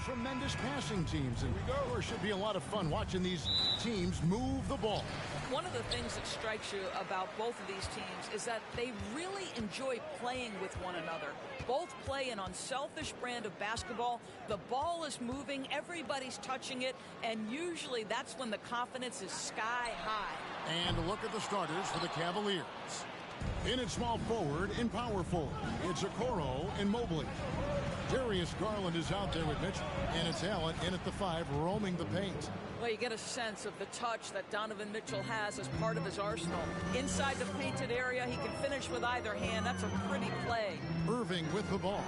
tremendous passing teams. And it should be a lot of fun watching these teams move the ball. One of the things that strikes you about both of these teams is that they really enjoy playing with one another. Both play an unselfish brand of basketball. The ball is moving, everybody's touching it, and usually that's when the confidence is sky high. And a look at the starters for the Cavaliers. In at small forward and power forward, it's Okoro and Mobley. Darius Garland is out there with Mitchell, and it's Allen in at the 5, roaming the paint. Well, you get a sense of the touch that Donovan Mitchell has as part of his arsenal. Inside the painted area, he can finish with either hand. That's a pretty play. Irving with the ball.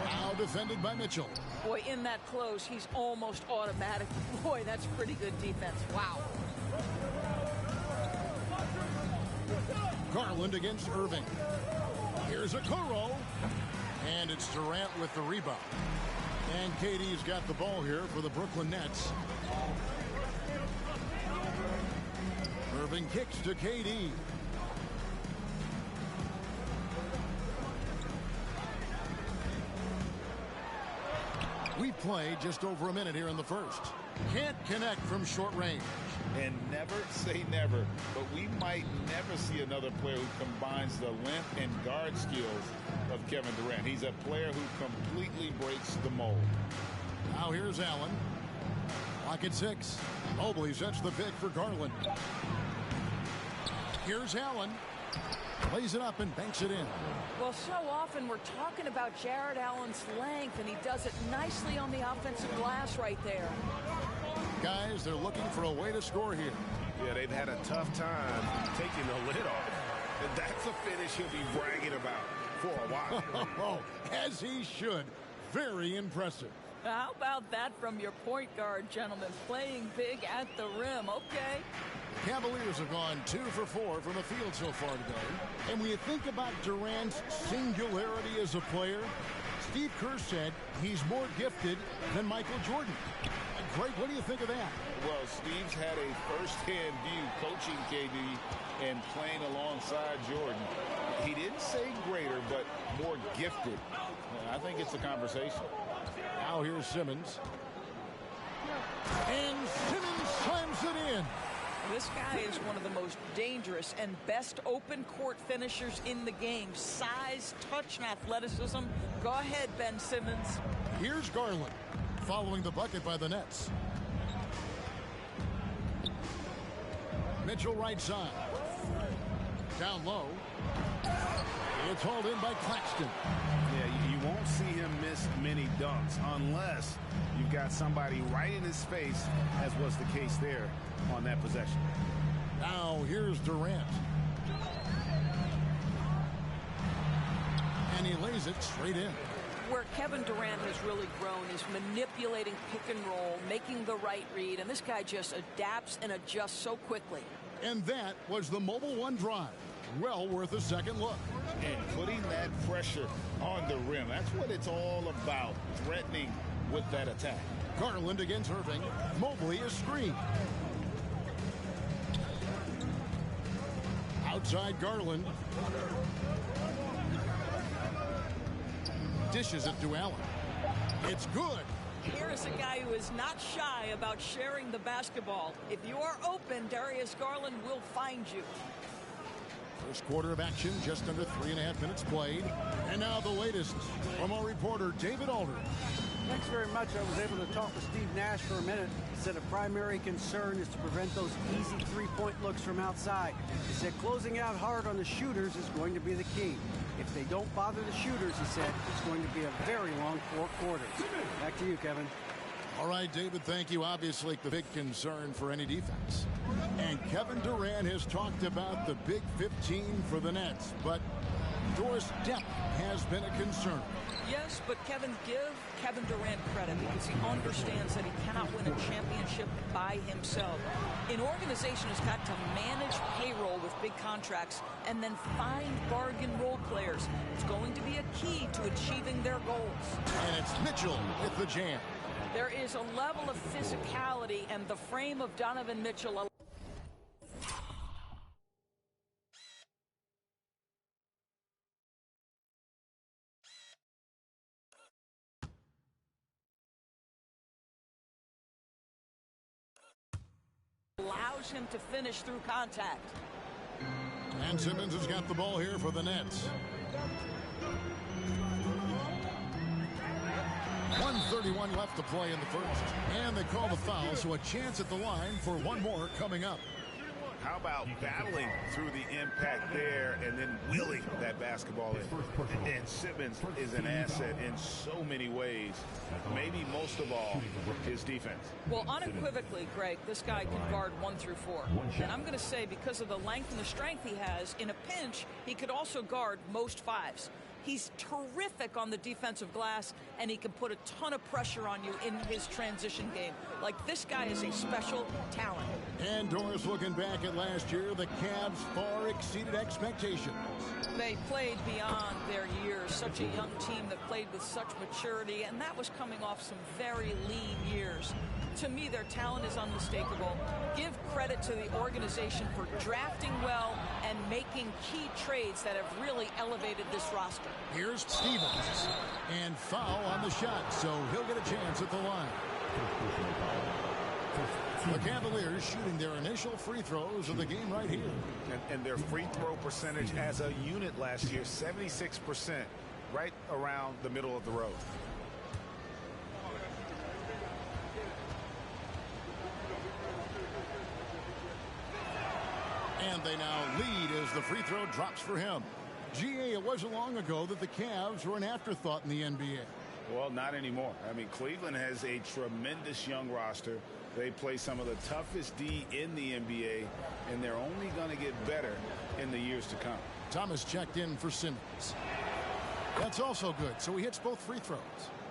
Now defended by Mitchell. Boy, in that close, he's almost automatic. Boy, that's pretty good defense. Wow. Garland against Irving. Here's Okoro. And it's Durant with the rebound. And KD's got the ball here for the Brooklyn Nets. Irving kicks to KD. We play just over a minute here in the first. Can't connect from short range. And never say never, but we might never see another player who combines the length and guard skills of Kevin Durant. He's a player who completely breaks the mold. Now here's Allen. Clock at 6. Mobley sets the pick for Garland. Here's Allen. Plays it up and banks it in. Well, so often we're talking about Jared Allen's length, and he does it nicely on the offensive glass right there. Guys, they're looking for a way to score here. Yeah, they've had a tough time taking the lid off. And that's a finish he'll be bragging about for a while. As he should. Very impressive. How about that from your point guard, gentlemen? Playing big at the rim. Okay. The Cavaliers have gone 2 for 4 from the field so far today. And when you think about Durant's singularity as a player, Steve Kerr said he's more gifted than Michael Jordan. Greg, what do you think of that? Well, Steve's had a first-hand view coaching KD and playing alongside Jordan. He didn't say greater, but more gifted. I think it's a conversation. Now here's Simmons. And Simmons slams it in. This guy is one of the most dangerous and best open court finishers in the game. Size, touch, and athleticism. Go ahead, Ben Simmons. Here's Garland, following the bucket by the Nets. Mitchell right side. Down low. It's hauled in by Claxton. Yeah, you won't see him miss many dunks unless you've got somebody right in his face, as was the case there on that possession. Now here's Durant. And he lays it straight in. Where Kevin Durant has really grown is manipulating pick and roll, making the right read, and this guy just adapts and adjusts so quickly. And that was the Mobile One drive. Well worth a second look. And putting that pressure on the rim. That's what it's all about, threatening with that attack. Garland against Irving. Mobley is screened. Outside Garland. Dishes it to Allen. It's good. Here is a guy who is not shy about sharing the basketball. If you are open, Darius Garland will find you. First quarter of action, just under 3.5 minutes played. And now the latest from our reporter, David Aldridge. Thanks very much. I was able to talk to Steve Nash for a minute. He said a primary concern is to prevent those easy three-point looks from outside. He said closing out hard on the shooters is going to be the key. If they don't bother the shooters, he said, it's going to be a very long 4 quarters. Back to you, Kevin. All right, David, thank you. Obviously, the big concern for any defense. And Kevin Durant has talked about the Big 15 for the Nets, but Doris depth has been a concern. Yes, but Kevin, give Kevin Durant credit because he understands that he cannot win a championship by himself. An organization has got to manage payroll with big contracts and then find bargain role players. It's going to be a key to achieving their goals. And it's Mitchell with the jam. There is a level of physicality, and the frame of Donovan Mitchell allows him to finish through contact. And Simmons has got the ball here for the Nets. 1:31 left to play in the first. And they call the foul, so a chance at the line for one more coming up. How about battling through the impact there and then wheeling that basketball in? And Simmons is an asset in so many ways. Maybe most of all, his defense. Well, unequivocally, Greg, this guy can guard 1 through 4. And I'm going to say because of the length and the strength he has, in a pinch, he could also guard most 5s. He's terrific on the defensive glass, and he can put a ton of pressure on you in his transition game. Like, this guy is a special talent. And Doris, looking back at last year, the Cavs far exceeded expectations. They played beyond their years. Such a young team that played with such maturity, and that was coming off some very lean years. To me, their talent is unmistakable. Give credit to the organization for drafting well and making key trades that have really elevated this roster. Here's Stevens. And foul on the shot, so he'll get a chance at the line. The Cavaliers shooting their initial free throws of the game right here. And their free throw percentage as a unit last year, 76%, right around the middle of the road. And they now lead as the free throw drops for him. GA, it wasn't long ago that the Cavs were an afterthought in the NBA. Well, not anymore. I mean, Cleveland has a tremendous young roster. They play some of the toughest D in the NBA, and they're only going to get better in the years to come. Thomas checked in for Simmons. That's also good, so he hits both free throws.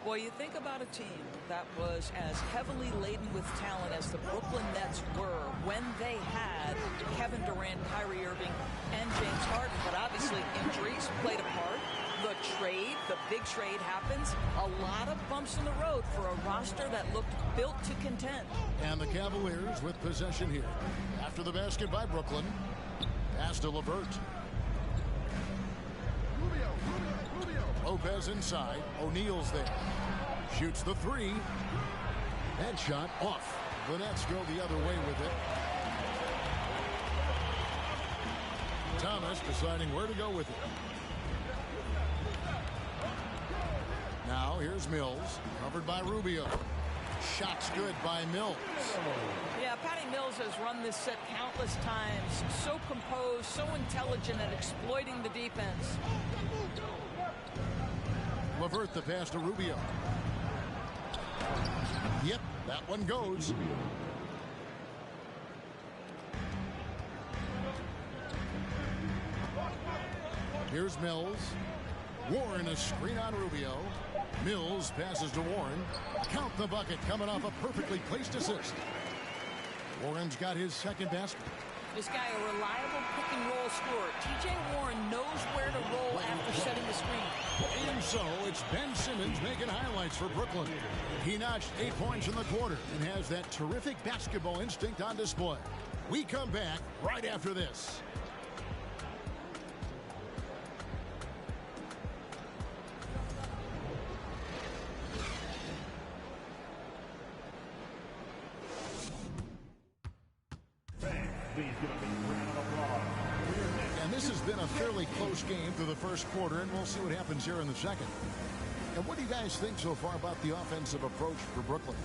Well, you think about a team that was as heavily laden with talent as the Brooklyn Nets were when they had Kevin Durant, Kyrie Irving, and James Harden. But obviously injuries played a part. The trade, the big trade happens. A lot of bumps in the road for a roster that looked built to contend. And the Cavaliers with possession here. After the basket by Brooklyn. Pass to LeVert. Lopez inside. O'Neal's there. Shoots the 3. Headshot off. The Nets go the other way with it. Thomas deciding where to go with it. Now here's Mills. Covered by Rubio. Shot's good by Mills. Yeah, Patty Mills has run this set countless times. So composed, so intelligent at exploiting the defense. LeVert the pass to Rubio. Yep, that one goes. Here's Mills. Warren a screen on Rubio. Mills passes to Warren. Count the bucket coming off a perfectly placed assist. Warren's got his second basket. This guy, a reliable pick-and-roll scorer. T.J. Warren knows where to roll after setting the screen. And so it's Ben Simmons making highlights for Brooklyn. He notched 8 points in the quarter and has that terrific basketball instinct on display. We come back right after this. And this has been a fairly close game through the first quarter, and we'll see what happens here in the second. And what do you guys think so far about the offensive approach for Brooklyn?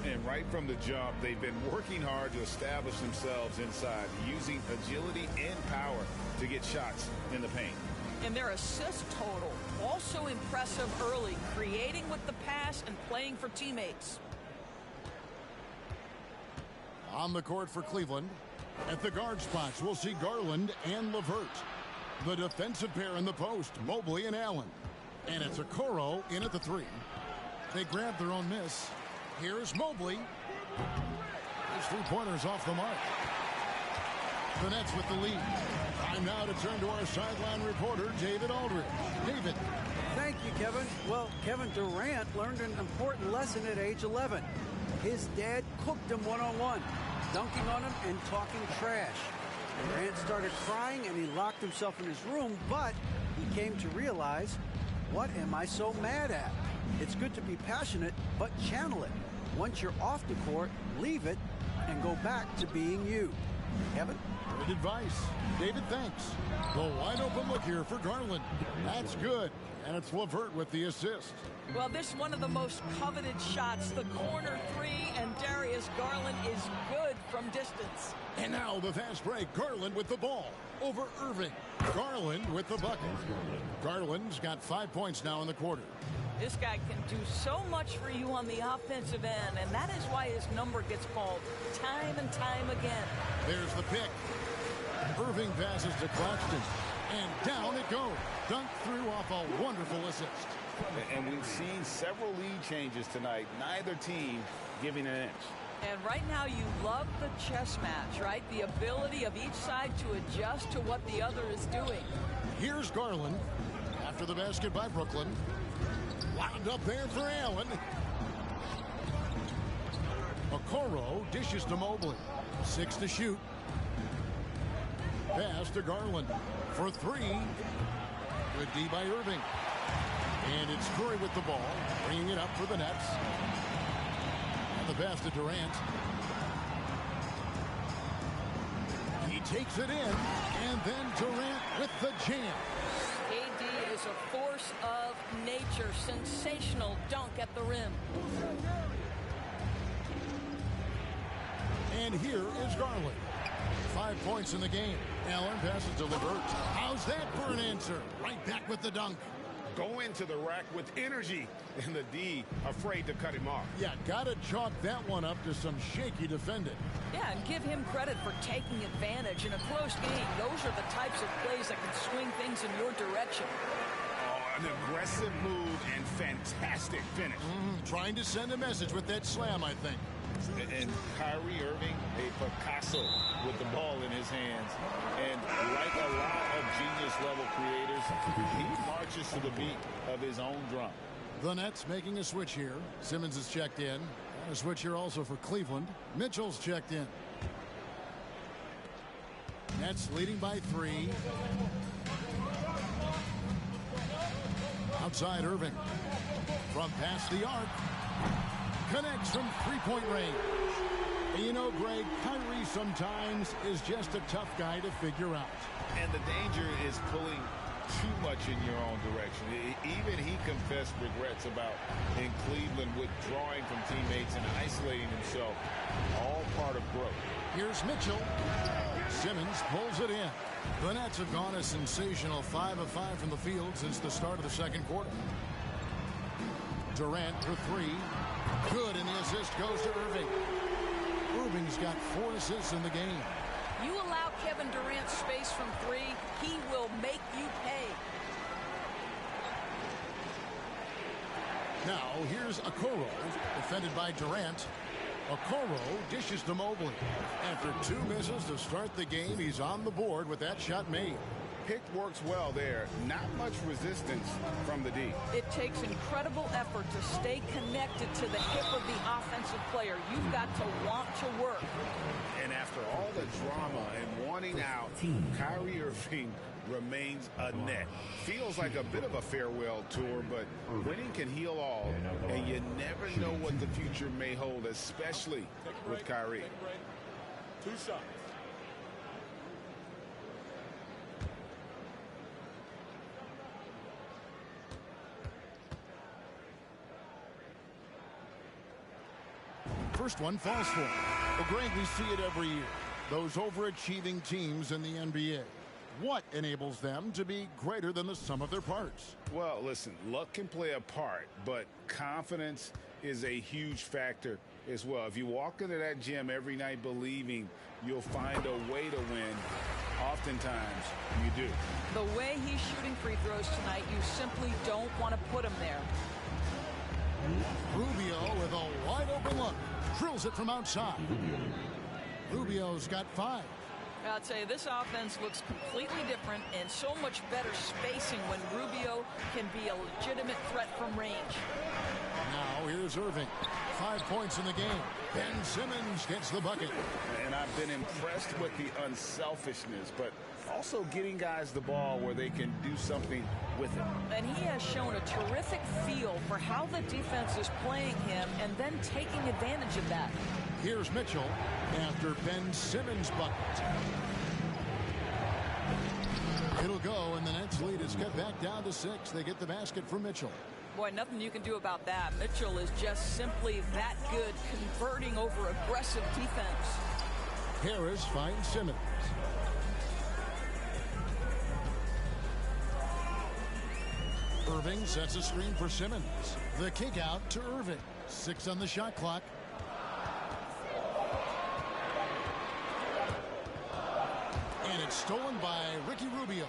And right from the jump, they've been working hard to establish themselves inside, using agility and power to get shots in the paint. And their assist total, also impressive early, creating with the pass and playing for teammates. On the court for Cleveland. At the guard spots, we'll see Garland and LeVert. The defensive pair in the post, Mobley and Allen. And it's Okoro in at the 3. They grab their own miss. Here's Mobley. His 3-pointer's off the mark. The Nets with the lead. Time now to turn to our sideline reporter, David Aldridge. David. Thank you, Kevin. Well, Kevin Durant learned an important lesson at age 11. His dad cooked him one-on-one, dunking on him and talking trash. Durant started crying and he locked himself in his room, but he came to realize, what am I so mad at? It's good to be passionate, but channel it. Once you're off the court, leave it and go back to being you. Kevin? Good advice. David, thanks. The wide open look here for Garland. That's good. And it's LeVert with the assist. Well, this is one of the most coveted shots, the corner three, and Darius Garland is good from distance. And now the fast break. Garland with the ball over Irving. Garland with the bucket. Garland's got 5 points now in the quarter. This guy can do so much for you on the offensive end, and that is why his number gets called time and time again. There's the pick. Irving passes to Claxton, and down it goes. Dunked through off a wonderful assist. And we've seen several lead changes tonight. Neither team giving an inch. And right now you love the chess match, right? The ability of each side to adjust to what the other is doing. Here's Garland after the basket by Brooklyn. Wound up there for Allen. Okoro dishes to Mobley. 6 to shoot. Pass to Garland for 3. Good D by Irving. And it's Curry with the ball, bringing it up for the Nets. And the pass to Durant. He takes it in, and then Durant with the jam. AD is a force of nature. Sensational dunk at the rim. And here is Garland. 5 points in the game. Allen passes to LeVert. How's that for an answer? Right back with the dunk. Go into the rack with energy, and the D afraid to cut him off. Yeah, gotta chalk that one up to some shaky defending. Yeah, and give him credit for taking advantage in a close game. Those are the types of plays that can swing things in your direction. Oh, an aggressive move and fantastic finish. Trying to send a message with that slam, I think. And Kyrie Irving, a Picasso with the ball in his hands. And like a lot of genius-level creators, he marches to the beat of his own drum. The Nets making a switch here. Simmons is checked in. A switch here also for Cleveland. Mitchell's checked in. Nets leading by 3. Outside Irving. From past the arc. Connects from three-point range. And you know, Greg, Kyrie sometimes is just a tough guy to figure out. And the danger is pulling too much in your own direction. Even he confessed regrets about in Cleveland withdrawing from teammates and isolating himself. All part of growth. Here's Mitchell. Simmons pulls it in. The Nets have gone a sensational 5 of 5 from the field since the start of the second quarter. Durant for 3. Good, and the assist goes to Irving. Irving's got 4 assists in the game. You allow Kevin Durant space from 3, he will make you pay. Now, here's Okoro, defended by Durant. Okoro dishes to Mobley. After 2 misses to start the game, he's on the board with that shot made. Pick works well there. Not much resistance from the D. It takes incredible effort to stay connected to the hip of the offensive player. You've got to want to work. And after all the drama and wanting out, Kyrie Irving remains a net. Feels like a bit of a farewell tour, but winning can heal all, and you never know what the future may hold, especially with Kyrie. 2 shots. First one falls for him. Well, Greg, we see it every year. Those overachieving teams in the NBA. What enables them to be greater than the sum of their parts? Well, listen, luck can play a part, but confidence is a huge factor as well. If you walk into that gym every night believing you'll find a way to win, oftentimes you do. The way he's shooting free throws tonight, you simply don't want to put him there. Rubio with a wide open look. Drills it from outside. Rubio's got 5. I'll tell you, this offense looks completely different and so much better spacing when Rubio can be a legitimate threat from range. Now here's Irving. 5 points in the game. Ben Simmons gets the bucket. And I've been impressed with the unselfishness, but also getting guys the ball where they can do something with it. And he has shown a terrific feel for how the defense is playing him and then taking advantage of that. Here's Mitchell after Ben Simmons' bucket. It'll go, and the Nets lead is cut back down to 6. They get the basket from Mitchell. Boy, nothing you can do about that. Mitchell is just simply that good, converting over aggressive defense. Harris finds Simmons. Irving sets a screen for Simmons. The kick out to Irving. 6 on the shot clock. And it's stolen by Ricky Rubio.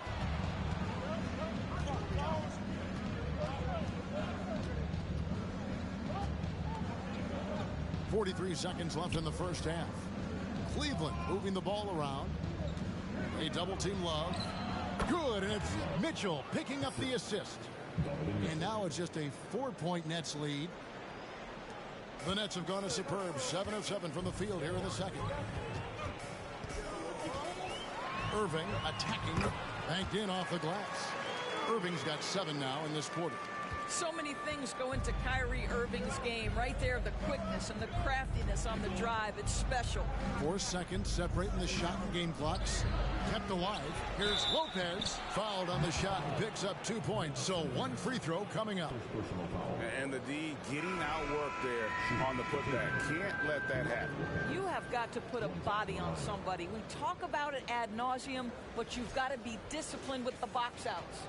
.43 seconds left in the first half. Cleveland moving the ball around. A double team Love. Good, and it's Mitchell picking up the assist. And now it's just a 4-point Nets lead. The Nets have gone a superb 7 of 7 from the field here in the second. Irving attacking, banked in off the glass. Irving's got 7 now in this quarter. So many things go into Kyrie Irving's game. Right there, the quickness and the craftiness on the drive. It's special. 4 seconds separating the shot and game clocks. Kept alive. Here's Lopez. Fouled on the shot and picks up 2 points. So 1 free throw coming up. And the D getting outworked there on the putback. Can't let that happen. You have got to put a body on somebody. We talk about it ad nauseum, but you've got to be disciplined with the box outs.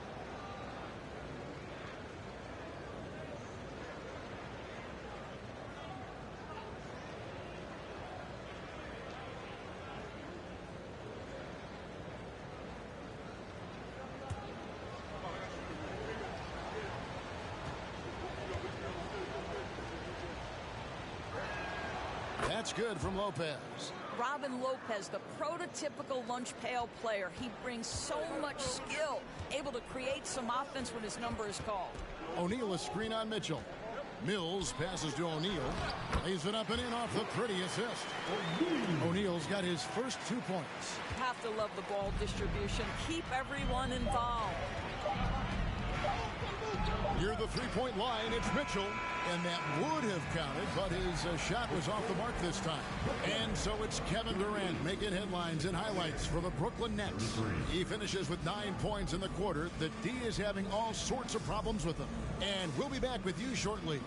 That's good from Lopez. Robin Lopez, the prototypical lunch pail player. He brings so much skill, able to create some offense when his number is called. O'Neal a screen on Mitchell. Mills passes to O'Neal. Lays it up and in off the pretty assist. O'Neal's got his first 2 points. Have to love the ball distribution. Keep everyone involved. Near the three-point line, it's Mitchell. And that would have counted, but his shot was off the mark this time. And so it's Kevin Durant making headlines and highlights for the Brooklyn Nets. He finishes with 9 points in the quarter. The D is having all sorts of problems with him. And we'll be back with you shortly.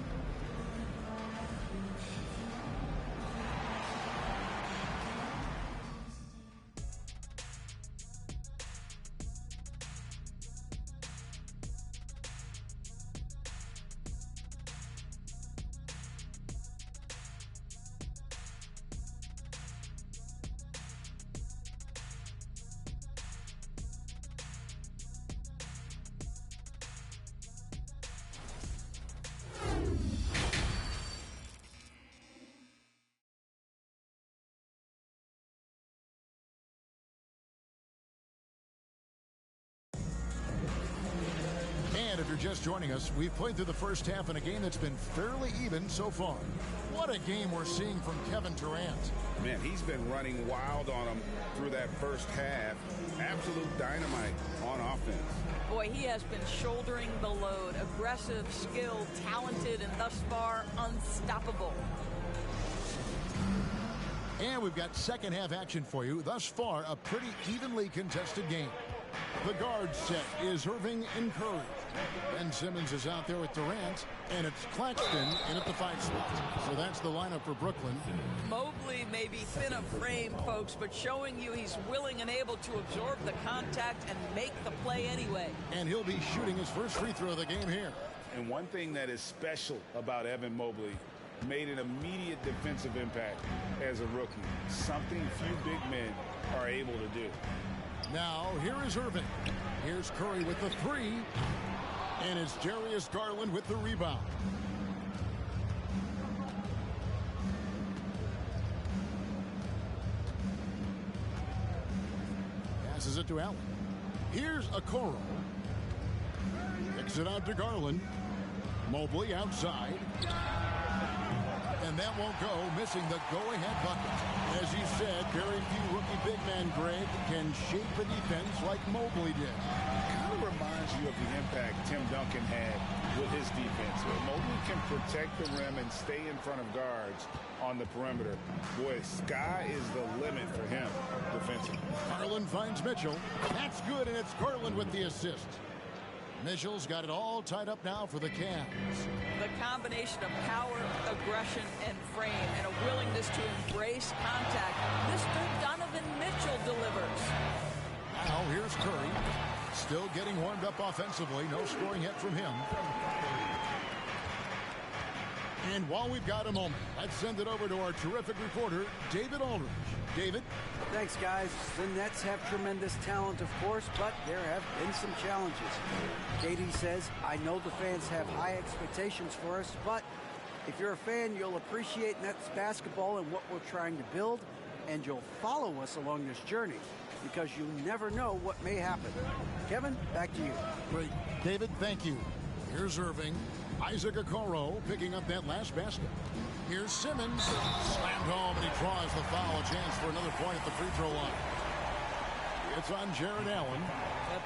And if you're just joining us, we've played through the first half in a game that's been fairly even so far. What a game we're seeing from Kevin Durant. Man, he's been running wild on him through that first half. Absolute dynamite on offense. Boy, he has been shouldering the load. Aggressive, skilled, talented, and thus far unstoppable. And we've got second half action for you. Thus far, a pretty evenly contested game. The guard set is Irving and Curry. Ben Simmons is out there with Durant, and it's Claxton in at the 5 spot. So that's the lineup for Brooklyn. Mobley may be thin of frame, folks, but showing you he's willing and able to absorb the contact and make the play anyway. And he'll be shooting his first free throw of the game here. And one thing that is special about Evan Mobley, made an immediate defensive impact as a rookie. Something few big men are able to do. Now, here is Irving. Here's Curry with the 3. And it's Darius Garland with the rebound. Passes it to Allen. Here's Okoro. Kicks it out to Garland. Mobley outside. And And that won't go, missing the go-ahead bucket. As you said, very few rookie big men, Greg, can shape a defense like Mobley did. Kind of reminds you of the impact Tim Duncan had with his defense. Mobley can protect the rim and stay in front of guards on the perimeter. Boy, sky is the limit for him defensively. Garland finds Mitchell. That's good, and it's Garland with the assist. Mitchell's got it all tied up now for the Cavs. The combination of power, aggression, and frame, and a willingness to embrace contact. Mr. Donovan Mitchell delivers. Now here's Curry. Still getting warmed up offensively. No scoring yet from him. And while we've got a moment, let's send it over to our terrific reporter, David Aldridge. David? Thanks, guys. The Nets have tremendous talent, of course, but there have been some challenges. KD says, I know the fans have high expectations for us, but if you're a fan, you'll appreciate Nets basketball and what we're trying to build, and you'll follow us along this journey, because you never know what may happen. Kevin, back to you. Great. David, thank you. Here's Irving. Isaac Okoro picking up that last basket. Here's Simmons. Slammed home, and he draws the foul. A chance for another point at the free throw line. It's on Jared Allen.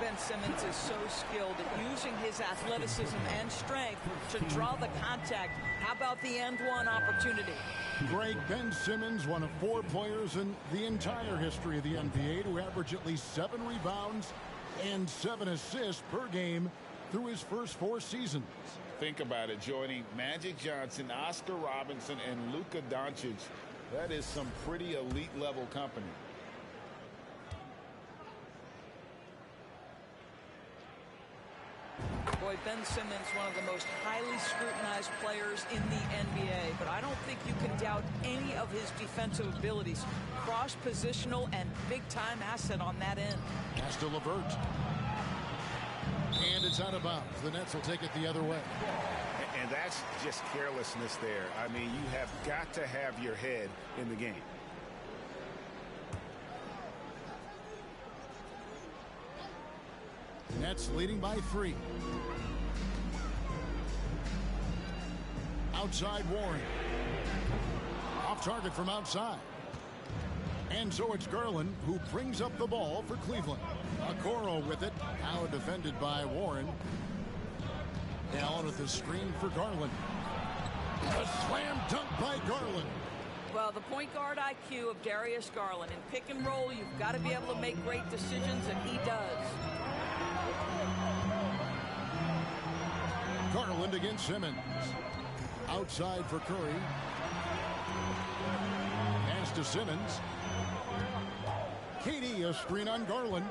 Ben Simmons is so skilled at using his athleticism and strength to draw the contact. How about the end-one opportunity? Greg, Ben Simmons, one of 4 players in the entire history of the NBA to average at least 7 rebounds and 7 assists per game through his first 4 seasons. Think about it, joining Magic Johnson, Oscar Robinson, and Luka Doncic. That is some pretty elite-level company. Boy, Ben Simmons, one of the most highly scrutinized players in the NBA, but I don't think you can doubt any of his defensive abilities. Cross-positional and big-time asset on that end. Pass to LeVert. And it's out of bounds. The Nets will take it the other way. And that's just carelessness there. I mean, you have got to have your head in the game. Nets leading by 3. Outside Warren. Off target from outside. And so it's Garland who brings up the ball for Cleveland. Okoro with it. Now defended by Warren. Allen with the screen for Garland. A slam dunk by Garland. Well, the point guard IQ of Darius Garland. In pick and roll, you've got to be able to make great decisions, and he does. Garland against Simmons. Outside for Curry. Pass to Simmons. KD, a screen on Garland.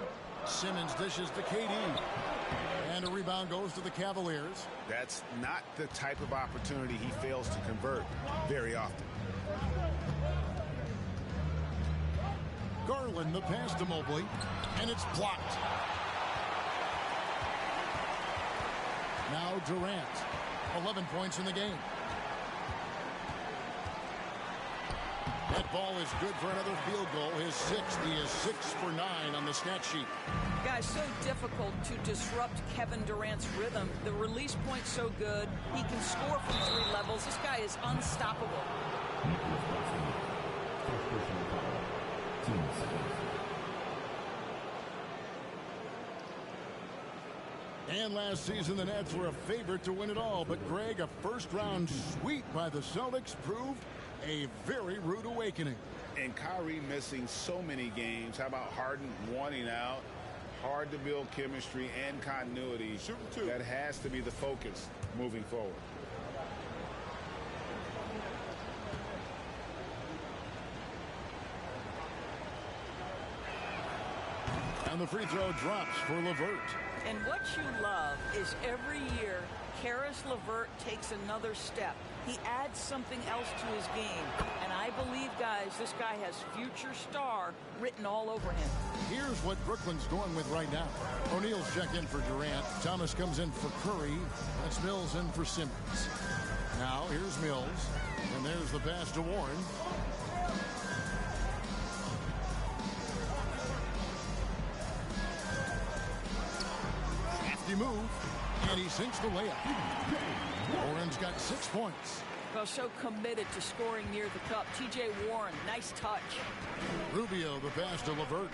Simmons dishes to KD. And a rebound goes to the Cavaliers. That's not the type of opportunity he fails to convert very often. Garland, the pass to Mobley. And it's blocked. Now Durant. 11 points in the game. That ball is good for another field goal. His 6th. He is 6 for 9 on the stat sheet. Guys, so difficult to disrupt Kevin Durant's rhythm. The release point's so good. He can score from 3 levels. This guy is unstoppable. And last season, the Nets were a favorite to win it all. But, Greg, a first-round sweep by the Celtics proved a very rude awakening. And Kyrie missing so many games. How about Harden wanting out? Hard to build chemistry and continuity. That has to be the focus moving forward. And the free throw drops for LeVert. And what you love is every year, Karis LeVert takes another step. He adds something else to his game. And I believe, guys, this guy has future star written all over him. Here's what Brooklyn's going with right now. O'Neal's checked in for Durant. Thomas comes in for Curry. That's Mills in for Simmons. Now here's Mills. And there's the pass to Warren. Hefty move. And he sinks the layup. Warren's got 6 points. Well, so committed to scoring near the cup. T.J. Warren, nice touch. Rubio, the pass to LeVert.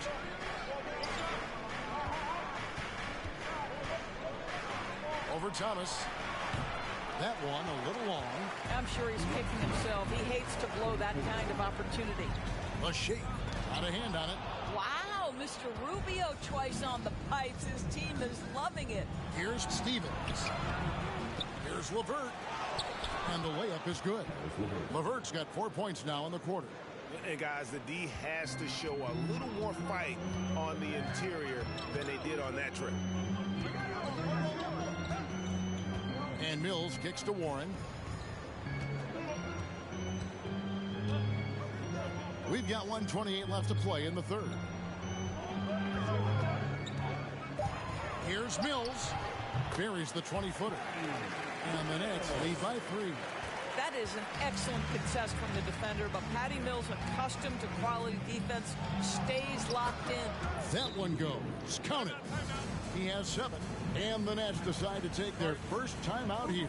Over Thomas. That one a little long. I'm sure he's kicking himself. He hates to blow that kind of opportunity. A shake. Out of hand on it. Wow, Mr. Rubio twice on the pipes. His team is loving it. Here's Stevens. Here's LeVert. And the layup is good. LeVert's got 4 points now in the quarter. And guys, the D has to show a little more fight on the interior than they did on that trip. And Mills kicks to Warren. We've got 1:28 left to play in the third. Here's Mills. Buries the 20-footer. And the Nets lead by 3. That is an excellent contest from the defender, but Patty Mills, accustomed to quality defense, stays locked in. That one goes. Count it. He has 7. And the Nets decide to take their first time out here.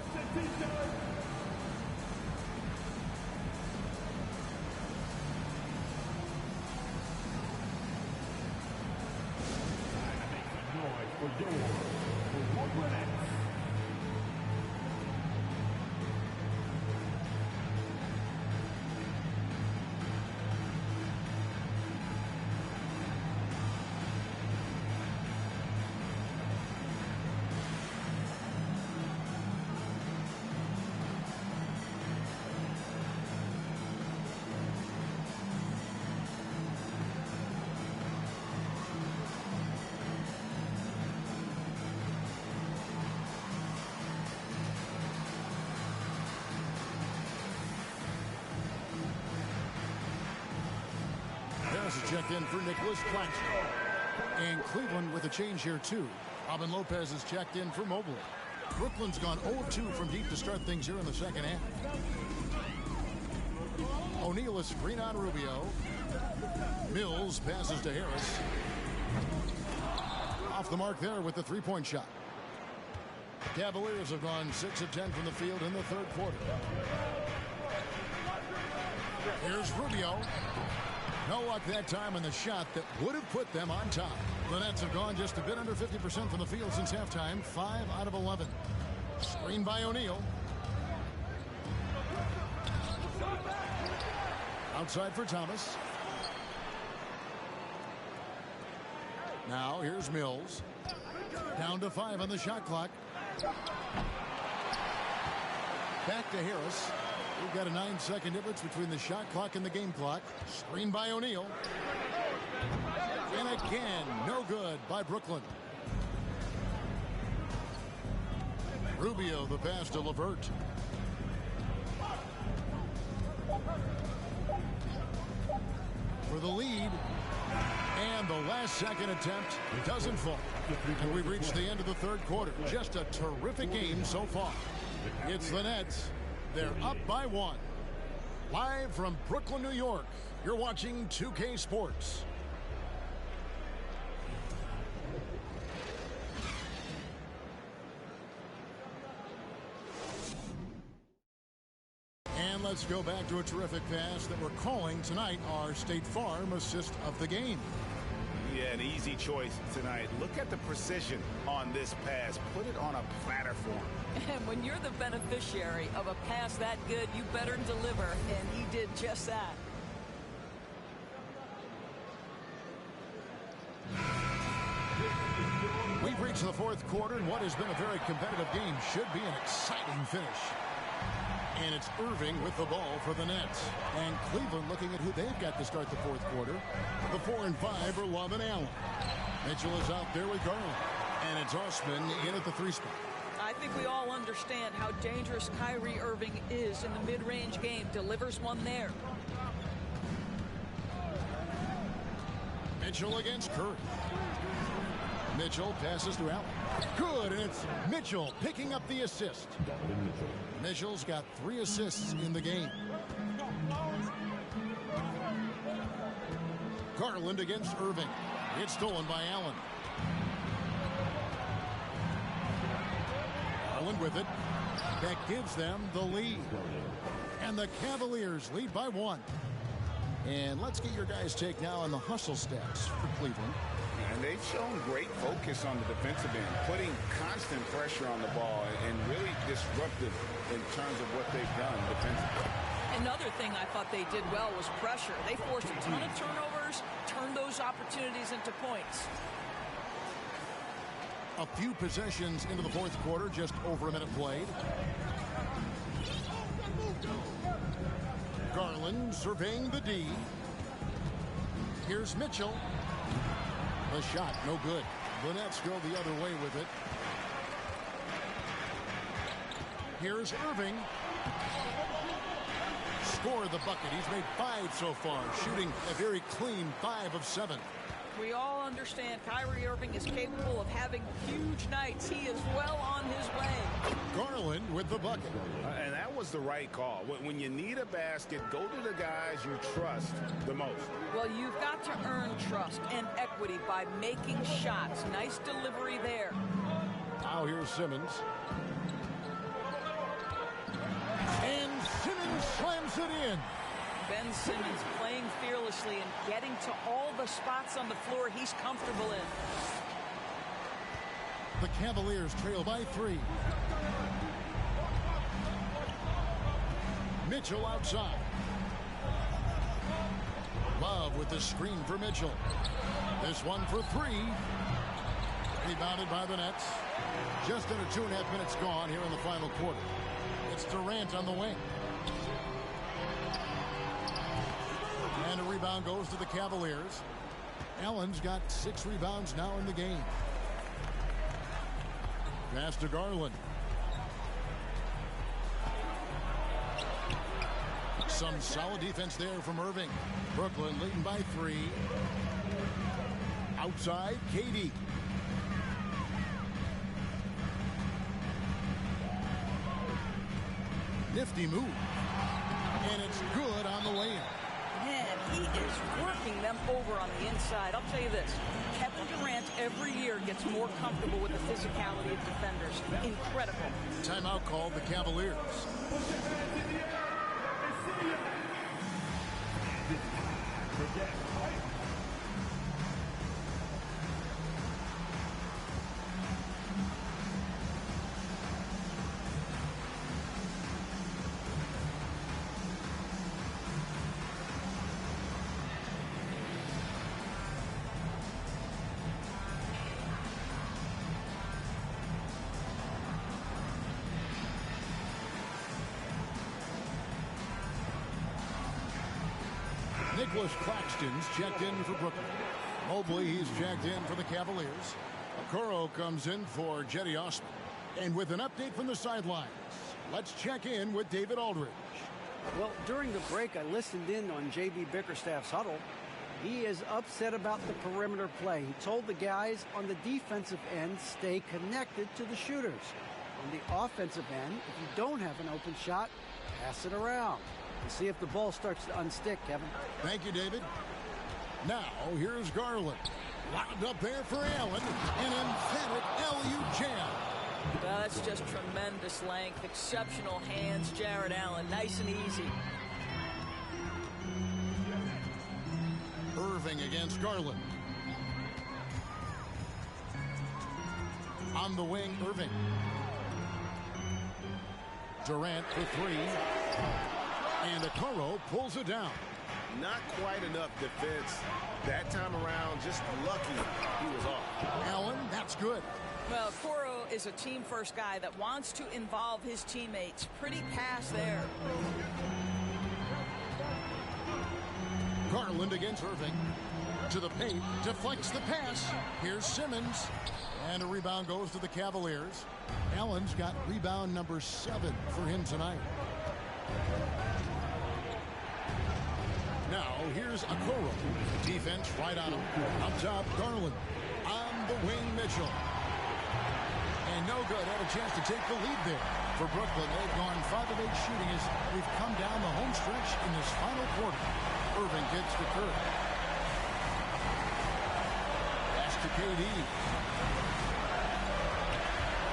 Checked in for Nicholas Claxton. And Cleveland with a change here, too. Robin Lopez is checked in for Mobley. Brooklyn's gone 0-2 from deep to start things here in the second half. O'Neal is screen on Rubio. Mills passes to Harris. Off the mark there with the three-point shot. The Cavaliers have gone 6 of 10 from the field in the third quarter. Here's Rubio. No luck that time on the shot that would have put them on top. The Nets have gone just a bit under 50% from the field since halftime. 5 out of 11. Screen by O'Neal. Outside for Thomas. Now here's Mills. Down to 5 on the shot clock. Back to Harris. We've got a 9-second difference between the shot clock and the game clock. Screen by O'Neal. And again, no good by Brooklyn. Rubio, the pass to LeVert. For the lead. And the last second attempt doesn't fall. And we've reached the end of the third quarter. Just a terrific game so far. It's the Nets. They're up by 1. Live from Brooklyn, New York, you're watching 2K Sports. And let's go back to a terrific pass that we're calling tonight our State Farm assist of the game. Yeah, an easy choice tonight. Look at the precision on this pass. Put it on a platter for him. And when you're the beneficiary of a pass that good, you better deliver, and he did just that. We've reached the fourth quarter, and what has been a very competitive game should be an exciting finish. And it's Irving with the ball for the Nets. And Cleveland looking at who they've got to start the fourth quarter. The 4 and 5 are Love and Allen. Mitchell is out there with Garland. And it's Osman in at the 3 spot. I think we all understand how dangerous Kyrie Irving is in the mid-range game. Delivers one there. Mitchell against Curry. Mitchell passes to Allen. Good, and it's Mitchell picking up the assist. Mitchell's got 3 assists in the game. Garland against Irving. It's stolen by Allen. Garland with it. That gives them the lead. And the Cavaliers lead by 1. And let's get your guys' take now on the hustle stats for Cleveland. And they've shown great focus on the defensive end, putting constant pressure on the ball and really disruptive in terms of what they've done defensively. Another thing I thought they did well was pressure. They forced a ton of turnovers, turned those opportunities into points. A few possessions into the fourth quarter, just over a minute played. Garland surveying the D. Here's Mitchell. The shot, no good. The Nets go the other way with it. Here's Irving. Score the bucket. He's made 5 so far, shooting a very clean 5 of 7. We all understand Kyrie Irving is capable of having huge nights. He is well on his way. Garland with the bucket. And that was the right call. When you need a basket, go to the guys you trust the most. Well, you've got to earn trust and equity by making shots. Nice delivery there. Now here's Simmons. And Simmons slams it in. Ben Simmons playing fearlessly and getting to all the spots on the floor he's comfortable in. The Cavaliers trail by 3. Mitchell outside. Love with the screen for Mitchell. This one for 3. Rebounded by the Nets. Just under 2.5 minutes gone here in the final quarter. It's Durant on the wing. And a rebound goes to the Cavaliers. Allen's got 6 rebounds now in the game. Pass to Garland. Some solid defense there from Irving. Brooklyn leading by 3. Outside, KD. Nifty move. And it's good on the way in. Man, he is working them over on the inside. I'll tell you this, Kevin Durant every year gets more comfortable with the physicality of defenders. Incredible. Timeout called the Cavaliers. Nicholas Claxton's checked in for Brooklyn. Mobley, he's checked in for the Cavaliers. Okoro comes in for Jetty Osman. And with an update from the sidelines, let's check in with David Aldridge. Well, during the break, I listened in on J.B. Bickerstaff's huddle. He is upset about the perimeter play. He told the guys on the defensive end, stay connected to the shooters. On the offensive end, if you don't have an open shot, pass it around. And see if the ball starts to unstick, Kevin. Thank you, David. Now, here's Garland. Locked up there for Allen. An emphatic LU jam. That's just tremendous length. Exceptional hands, Jared Allen. Nice and easy. Irving against Garland. On the wing, Irving. Durant for 3. And Okoro pulls it down. Not quite enough defense that time around. Just lucky he was off. Allen, that's good. Well, Okoro is a team-first guy that wants to involve his teammates. Pretty pass there. Garland against Irving. To the paint, deflects the pass. Here's Simmons. And a rebound goes to the Cavaliers. Allen's got rebound number 7 for him tonight. Now, here's Okoro. Defense right on him. Up top, Garland. On the wing, Mitchell. And no good. Had a chance to take the lead there. For Brooklyn, they've gone 5 of 8 shooting as we've come down the home stretch in this final quarter. Irving gets the curve. Pass to KD.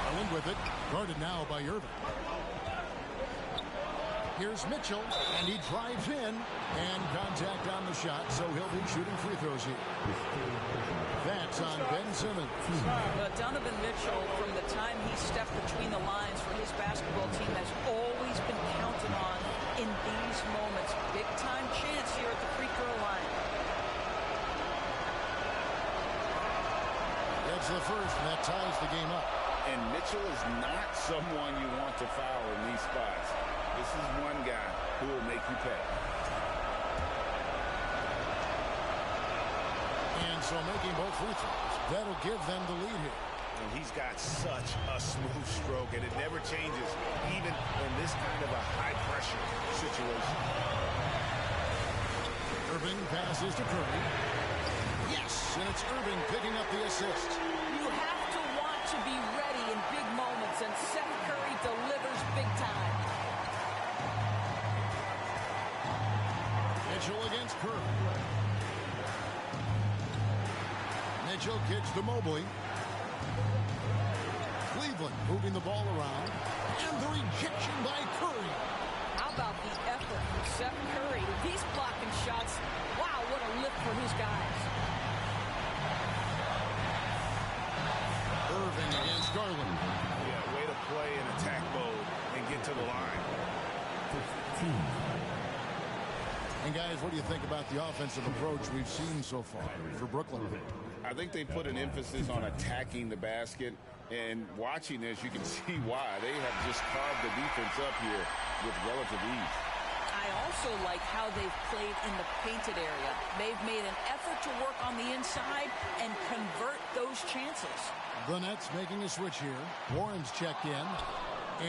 Garland with it. Guarded now by Irving. Here's Mitchell, and he drives in, and contact on the shot, so he'll be shooting free throws here. That's on Ben Simmons. Donovan Mitchell, from the time he stepped between the lines for his basketball team, has always been counted on in these moments. Big-time chance here at the free throw line. That's the first, and that ties the game up. And Mitchell is not someone you want to foul in these spots. This is one guy who will make you pay. And so making both free throws, that'll give them the lead here. And he's got such a smooth stroke, and it never changes, even in this kind of a high-pressure situation. Irving passes to Curry. Yes, and it's Irving picking up the assist. You have to want to be ready in big moments, and Steph Curry delivers big time. Mitchell against Curry. Mitchell kicks to Mobley. Cleveland moving the ball around. And the rejection by Curry. How about the effort from Steph Curry? He's blocking shots. Wow, what a lift for his guys. Irving against Garland. Yeah, way to play in attack mode and get to the line. 15. And guys, what do you think about the offensive approach we've seen so far for Brooklyn? I think they put an emphasis on attacking the basket, and watching this, you can see why. They have just carved the defense up here with relative ease. I also like how they've played in the painted area. They've made an effort to work on the inside and convert those chances. The Nets making a switch here. Warren's checked in.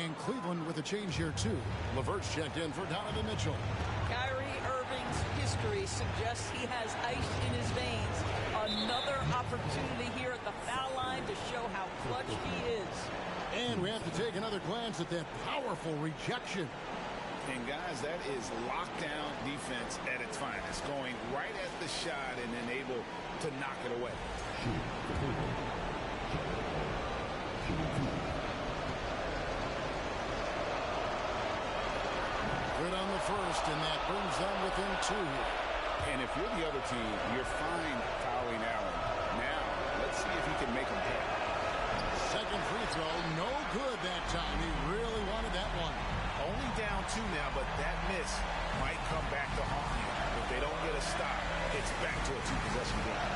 And Cleveland with a change here, too. LeVert's checked in for Donovan Mitchell. Kyrie Irving's history suggests he has ice in his veins. Another opportunity here at the foul line to show how clutch he is. And we have to take another glance at that powerful rejection. And guys, that is lockdown defense at its finest. Going right at the shot and then able to knock it away. Good on the first, and that brings them within 2. And if you're the other team, you're fine fouling Allen. Now, let's see if he can make them pay. Second free throw, no good that time. He really wanted that one. Only down 2 now, but that miss might come back to haunt you. If they don't get a stop, it's back to a 2-possession game.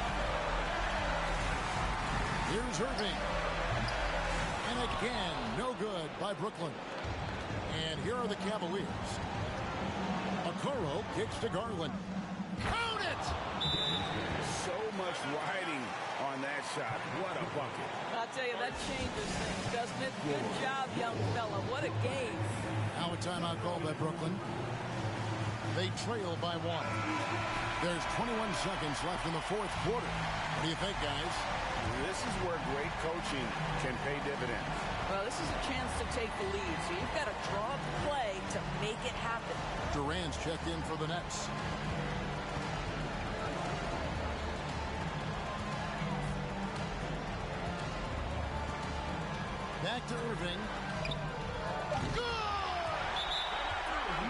Here's Irving. And again, no good by Brooklyn. And here are the Cavaliers. Okoro kicks to Garland. Count it! So much riding on that shot. What a bucket. I'll tell you, that changes things, doesn't it? Good job, young fella. What a game. Now a timeout call by Brooklyn. They trail by 1. There's 21 seconds left in the fourth quarter. What do you think, guys? This is where great coaching can pay dividends. Well, this is a chance to take the lead, so you've got to draw up the play to make it happen. Durant's checked in for the Nets. Back to Irving. Good!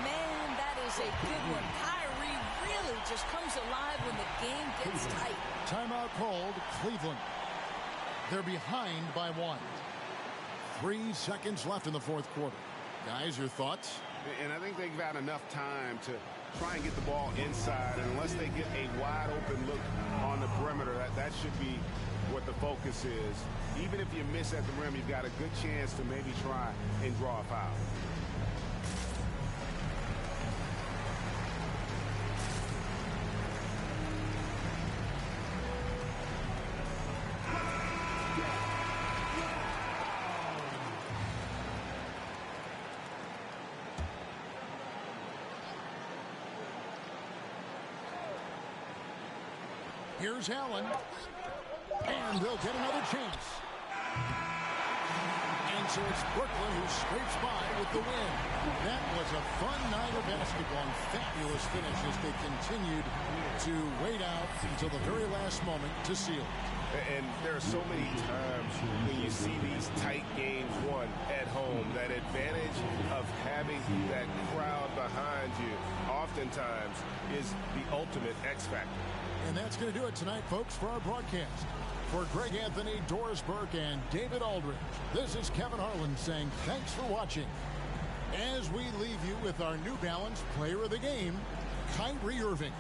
Man, that is a good one. Kyrie really just comes alive when the game gets tight. Timeout called, Cleveland. They're behind by 1. 3 seconds left in the fourth quarter. Guys, your thoughts? And I think they've got enough time to try and get the ball inside. And unless they get a wide open look on the perimeter, that should be what the focus is. Even if you miss at the rim, you've got a good chance to maybe try and draw a foul. Here's Allen. And they'll get another chance. And so it's Brooklyn who scrapes by with the win. That was a fun night of basketball and fabulous finish as they continued to wait out until the very last moment to seal it. And there are so many times when you see these tight games won at home, that advantage of having that crowd behind you oftentimes is the ultimate X factor. And that's going to do it tonight, folks, for our broadcast. For Greg Anthony, Doris Burke, and David Aldridge, this is Kevin Harlan saying thanks for watching. As we leave you with our New Balance Player of the Game, Kyrie Irving.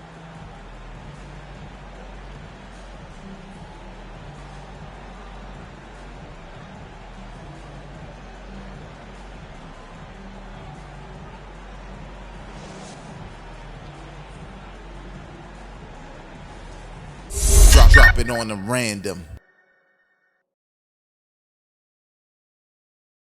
Drop it on the random.